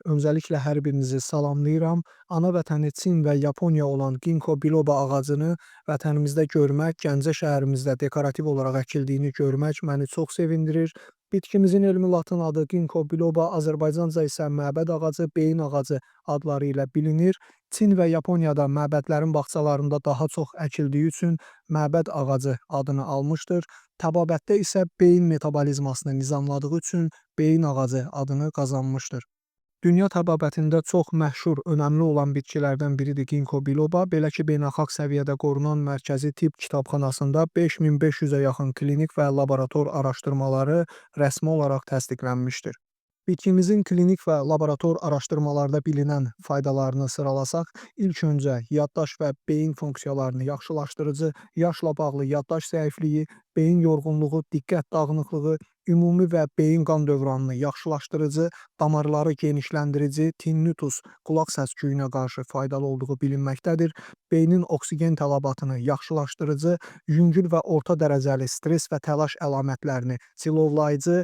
Öncelikle hər birinizi salamlayıram. Ana vətəni Çin və Yaponiya olan Ginkgo biloba ağacını vətənimizdə görmək, Gəncə şəhərimizdə dekorativ olaraq əkildiyini görmək məni çox sevindirir. Bitkimizin elmi latın adı Ginkgo biloba, Azərbaycanca isə məbəd ağacı, beyin ağacı adları ilə bilinir. Çin və Yaponiyada məbədlərin bağçalarında daha çox əkildiyi üçün məbəd ağacı adını almışdır. Təbabətdə isə beyin metabolizmasını nizamladığı üçün beyin ağacı adını qazanmışdır. Dünya təbabətində çox məşhur, önəmli olan bitkilərdən biridir Ginkgo biloba. Belə ki, beynəlxalq səviyyədə qorunan Mərkəzi Tibb Kitabxanasında 5500-ə yaxın klinik və laborator araşdırmaları rəsmi olaraq təsdiqlənmişdir. Bitkimizin klinik və laborator araşdırmalarda bilinən faydalarını sıralasaq, ilk öncə yaddaş və beyin funksiyalarını yaxşılaşdırıcı, yaşla bağlı yaddaş zəifliyi, beyin yorğunluğu, diqqət dağınıqlığı, ümumi və beyin qan dövranını yaxşılaşdırıcı, damarları genişləndirici, tinnitus, qulaq səs-küyünə qarşı faydalı olduğu bilinməkdədir. Beynin oksigen tələbatını yaxşılaşdırıcı, yüngül və orta dərəcəli stress və təlaş əlamətlərini cilovlayıcı,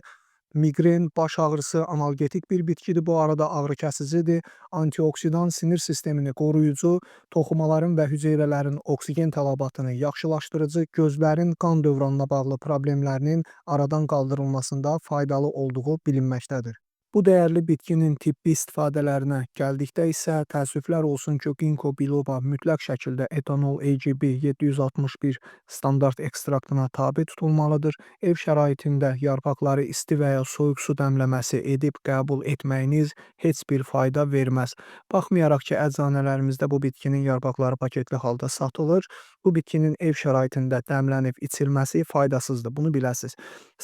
miqren, baş ağrısı, analgetik bir bitkidir. Bu arada ağrı-kəsicidir. Antioksidan, sinir sistemini qoruyucu, toxumaların və hüceyrələrin oksigen tələbatını yaxşılaşdırıcı, gözlərin qan dövranına bağlı problemlərinin aradan qaldırılmasında faydalı olduğu bilinməkdədir. Bu dəyərli bitkinin tibbi istifadələrinə gəldikdə isə təəssüflər olsun ki, Ginkgo biloba mütləq şəkildə etanol AGB 761 standart ekstraktına tabe tutulmalıdır. Ev şəraitində yarpaqları isti və ya soyuq su dəmləməsi edib qəbul etməyiniz heç bir fayda verməz. Baxmayaraq ki, əczanelərimizdə bu bitkinin yarpaqları paketli halda satılır, bu bitkinin ev şəraitində dəmlənib içilməsi faydasızdır, bunu biləsiniz.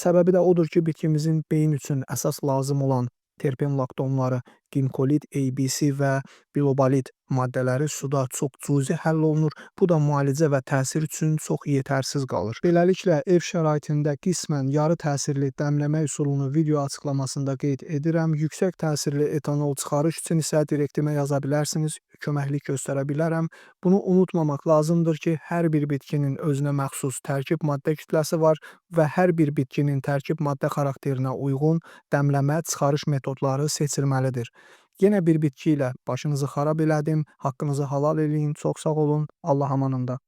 Səbəbi də odur ki, bitkimizin beyin üçün əsas lazım olan terpen laktonları, ginkolit, ABC və bilobalit maddələri suda çox cüzi həll olunur. Bu da müalicə və təsir üçün çox yetərsiz qalır. Beləliklə, ev şəraitində qismən yarı təsirli dəmləmə üsulunu video açıqlamasında qeyd edirəm. Yüksək təsirli etanol çıxarış üçün isə direktimə yaza bilərsiniz, köməklik göstərə bilərəm. Bunu unutmamaq lazımdır ki, hər bir bitkinin özünə məxsus tərkib maddə kütləsi var və hər bir bitkinin tərkib maddə xarakterinə uyğun dəmləmə, çıxarış metodları seçilməlidir. Yenə bir bitki ilə başınızı xarab elədim, haqqınızı halal eləyin, çox sağ olun, Allah amanında.